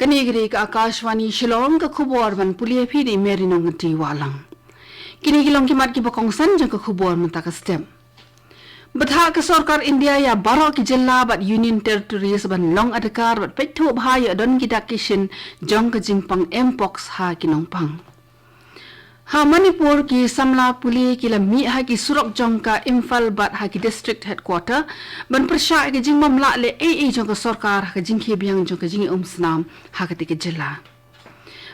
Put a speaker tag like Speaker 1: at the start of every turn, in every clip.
Speaker 1: Kanigri ka Akashvani Shillong ka khubor man pulia phi ni merinong ti walang. Kini gilong ki mat ki bakongsan jang ka khubor man ta ka stem. Batha ka sarkar India ya baro ki jilla bat union territories ban long adhikar bat petho bhaya don ki dakishin jong ka jingpang mpox ha kinong pang. Ha Manipur ki samla puli ki lami ha ki surok jong ka Imphal bat ha ki district headquarter ban persya ki jing mamla le jong ka sarkar ka jing khibyang jong ka jing snam ha ka ti ki jilla.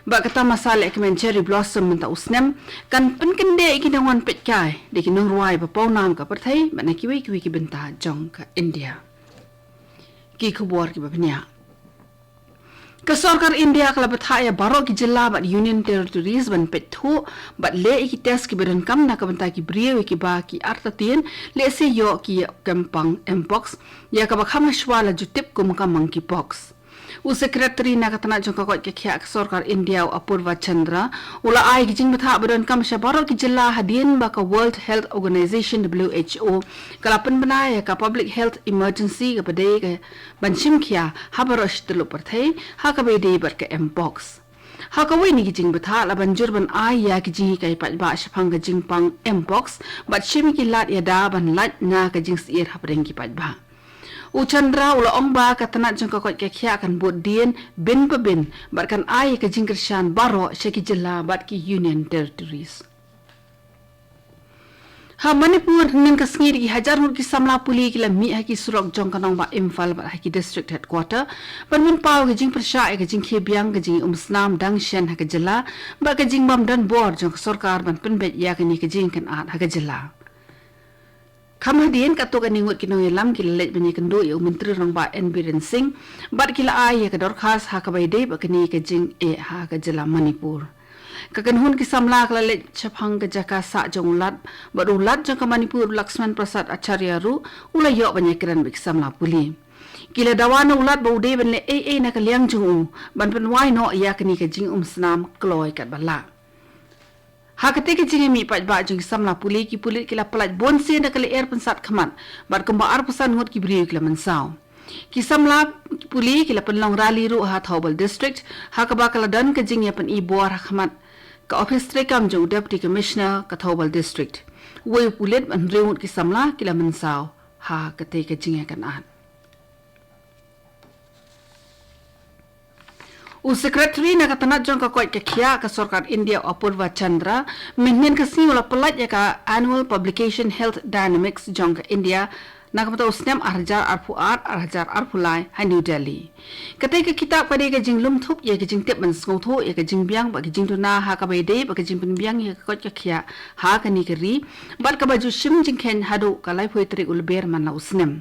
Speaker 1: Ba kata masala ekmen cherry blossom menta usnem kan penkende ki nangwan petkai de ki nong ruai ba pawnam ka perthai ba na ki ki benta jong ka India. Ki khubor ki ba bnya. Kasarkar India kala bathaya baro ki jilla bat union territories ban petho bat le ki test ki badan kam na ka banta ki brewe ki ba ki artatin le se yo ki kampang mpox ya ka ba khamashwala jutip kum ka monkeypox. U secretary na katana jong ka kot ke khya sarkar India Apurva Chandra ula ai ki jing batha badan kam sha baro ki jilla hadin ba ka World Health Organization WHO kala pen banaya ka public health emergency ka bade ka banchim khya habarosh tulu parthai ha ka bede bar ka mpox ha ka wi ni ki jing batha la banjur ban ai ya ki ji kai pat ba shphang ka jing pang mpox bat shim ki lat ya da ban lat na ka jing sir habreng ki pat ba U Chandra ula omba katana jong ka kot ke khya kan bot dien bin pa bin bat kan ai ka jing kershan baro sheki jilla bat ki union territories. Ha Manipur nin ka sngir ki hajar hur ki samla puli ki lami ha ki surok jong kanong ba Imphal ba ha ki district headquarter ban min paw ka jing persya ka jing khibyang ka jing snam dang shen ha ka jilla ba ka jing bam dan bor jong sarkar ban penbet ya ka ni ka jing kan at ha ka jilla. Kamhadien kato kaningut kinong ilam kila lej banyi kendo ya menteri rong ba Biren Singh bat kila ay ya kador khas ha ka bayde ba kini ka jing ha ka jila Manipur. Kakanhun ki samla kala lej chapang ka jaka sa jong lat ba ulat jong ka Manipur Laxman Prasad Acharya ru ula yo banyi kiran bik samla puli. Kila dawana ulat ba ude ban le na ka liang jong ban penwai no ya kini ka jing snam kloy kat bala. Hakati ke jingi mi pat ba jing samla puli ki pulit kila pelat bonse na kali air pensat khamat bar kemba ar pesan ngot ki bri kila mansau ki samla puli kila penlong rali ru ha Thobal district ha ka ba kala dan ke jing ya pen i bor khamat ka office trekam jong deputy commissioner ka Thobal district we pulit ban reut ki samla kila mansau ha kate ke jing kan an U secretary na katana jong ka kot ke khya ka sarkar India Apurva Chandra minhin ka si ula pelat ya ka annual publication health dynamics jong ka India na ka usnem arjar arpulai ha New Delhi kate ka kitab pade ka jing lum thup ya ka jing tep man ngotho ya ka jing biang ba ka jing tuna ha ka baide ba ka jing pin biang ya ka kot ka khya ha ka ni ka ri bar ka baju shim jing khen hadu ka lai phoi tri ulber man na usnem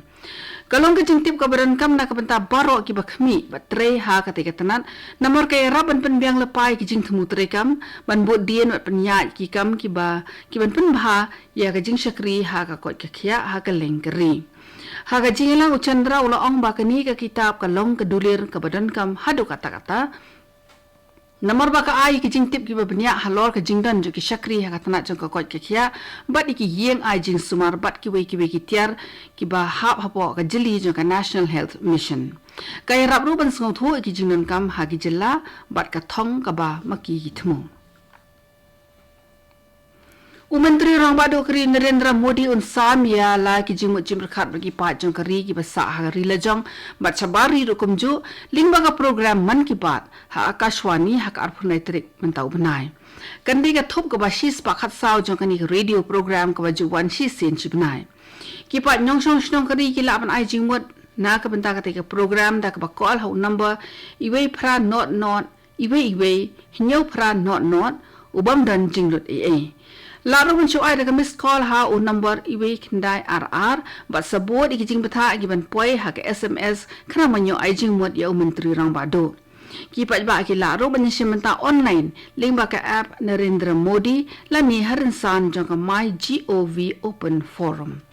Speaker 1: Kalong ka jing tip ka baran kam na ka banta baro ki bakhmi batre ha ka te katanat namor kay raban pen biang lepay ki jing thmu tre kam ban bot dien wat penya ki kam ki ban pen bha ya ka jing shakri ha ka kot ka khya ha ka lengkri ha ka jing lang U Chandra ula ong ba ka ni ka kitab ka long ka dulir ka badan kam hadu kata Namor ba ka ai ki jing tip ki ba benya halor ka jing dan jo ki shakri ha katana jong ka kot ka khya bat ki yeng ai jing sumar bat ki we ki tiar ki ba hap hapo ka jili jong ka National Health Mission kay rap ru ban sngau thu ki jing nan kam ha ki jilla bat ka thong ka ba maki ki thmu Menteri Rang Bado Kri Narendra Modi unsam ya la ki jing jim rakhat bagi pa jong kari ki basa ha ri la jong bat chabari rukum ju lingba ka program man ki bat ha Akashwani ha ka arphunai trik mentau benai kandi ka thop ka ba shis pa khat saw jong kani radio program ka ba ju wan shi sen chi benai ki pa nyong shong shnong kari ki la ban ai jing mot na ka benta ka te ka program da ka ba call ha number iwe phra not iwe hinyo phra not ubam dan jing lut Laro man show ay daga miss call ha o number iwe kindai RR but sabod ikijing bata giban poi ha ka SMS kana manyo ay jing mod ya Menteri Rang Bado kipat ba ki laro ban shimenta online link ba ka app Narendra Modi la mi harin san jong ka my gov open forum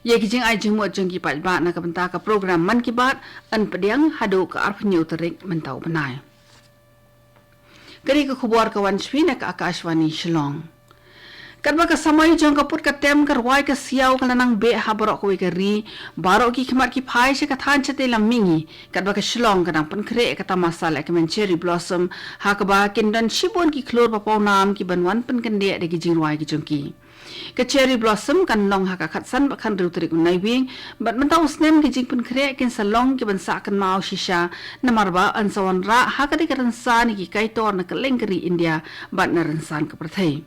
Speaker 1: ye kijing ay jing mod jong kipat ba na ka banta ka program man ki bat an pediang hado ka arpnyo tarik mentau banai kari ka khubor ka wan shwi na ka Akashvani Shillong Kadwa ka samay jong ka put ka tem ka rwai ka siyaw ka lanang be ha barok ko ka ri barok ki khmat ki phai se ka than chate lam mingi kadwa ka Shillong ka nang pan khre ka tamasal ka men cherry blossom ha ka ba kindan shibon ki khlor pa pau nam ki banwan pan kan de ki jing rwai ki jong ki ka cherry blossom kan long ha ka khat san ba khan ru trik nai wing bat man taw snem ki jing pan khre kin salong ki ban sa kan mau shisha namar ba an sawan ra ha ka de ka ran sa ni ki kai tor na ka lengri India bat na ran san ka prathai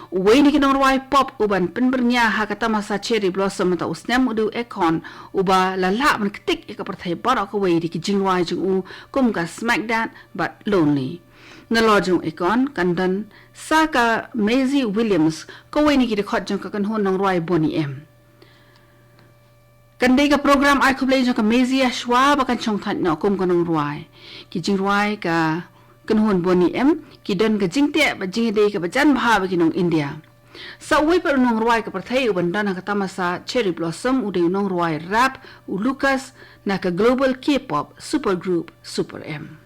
Speaker 1: Uway ni kinong ruway pop uban pinbernya ha kata masa cherry blossom mata usnem udu ekon uba lala man ketik ikaperthai barok away di kijing ruway jung u kum ka smack that but lonely. Nalo jung ekon kandan saka Maisie Williams kaway ni kidikot jung kakanhon ng ruway boni em. Kandai ka program ay kublay jung ka Maisie ashwa bakan chong tan na kum kanong ruway. Kijing ruway ka kanhon boni em kidon ka jingte ba jingde ka bajan bha ba kinong India sa uwi per nong ruai ka perthai uban dana ka tamasa cherry blossom ude nong ruai rap u Lucas na ka global K-pop supergroup Super M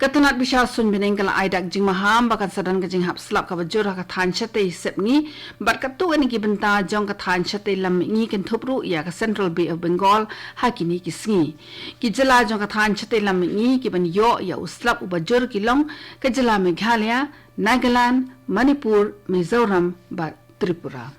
Speaker 1: katanat bisha sun bineng kala aidak jing maham bakan sadan ka jing hap slap ka bajur ka than chate sep ngi bat ka tu ani ki benta jong ka than chate lam ngi ken thupru ya ka Central Bay of Bengal hakini ki sngi ki jala jong ka than chate lam ngi ki ban yo ya uslap u bajur ki long ka jala Meghalaya Nagaland Manipur Mizoram bat Tripura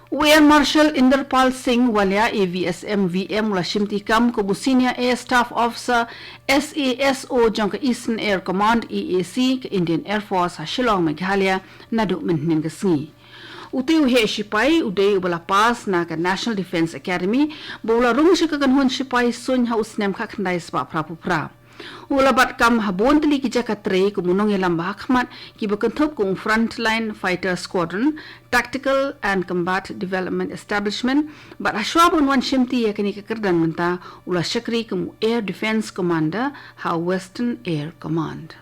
Speaker 1: Air Marshal Inderpal Singh Walia AVSM VM ula shimti kam ko Senior Air Staff Officer SASO jong ka Eastern Air Command EAC ka Indian Air Force ha Shillong Meghalaya nadu menhin ka sngi Utiu he shipai udei ubala pas na ka National Defence Academy bola rung shi ka kanhon shipai sun ha usnem kha khandai spa prapupra Ulabat kam habon tali ki jakatre ko munong elam bahakmat ki bakanthop kung frontline fighter squadron tactical and combat development establishment but ashwabon wan shimti yakani ka kardan menta ula shakri kum air defense commander ha Western Air Command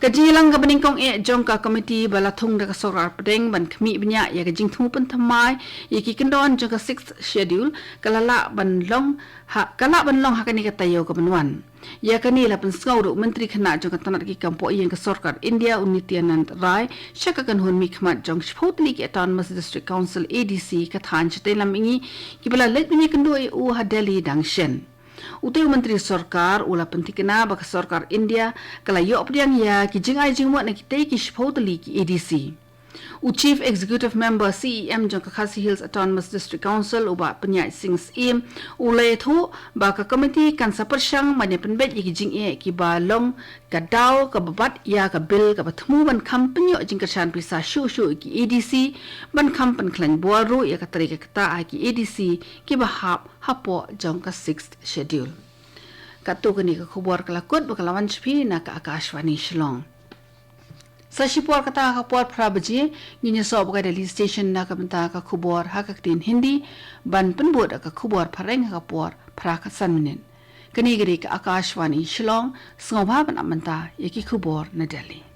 Speaker 1: Kajilang ka beningkong jong ka committee balathung da ka sorar pedeng ban khmi bnya ya ka jingthu pan thamai yaki kendon jong ka 6th schedule kalala ban long ha kani ka tayo ka banwan ya kani la pan skau menteri khana jong ka tanat ki kampo yang ka sarkar India Nityanand Rai shaka kan hun mi khmat jong shphotli ki autonomous district council ADC ka than chate lamingi ki bala let bnya kendo u ha Delhi dangshen Utai Menteri Sarkar ula pentikena baka Sarkar India kala yo priang ya ki jingai jingwa na kitei ki shpotli ki ADC. Chief Executive Member CEM jong ka Khasi Hills Autonomous District Council uba penyai sing sim ulai thu baka committee kan sapersang mane penbet ki jing ki balong ka daw ka babat ya ka bil ka bathmu ban kham penyo jing ka shan pisa shu ki ADC ban kham pen klan boru ya ka tari ka ta ki ADC ki bahap hapo jong ka 6th schedule. Katu kani ka khubor kala kot bakalawan chpi na ka Akashvani Shillong. Sa shipor kata ka por prabaji nginya sob ka Delhi station na ka benta ka khubor hakak tin Hindi ban penbod ka khubor phareng ka por phra ka sanminen kani gari ka Akashvani Shillong sngoba ban amanta yaki khubor na Delhi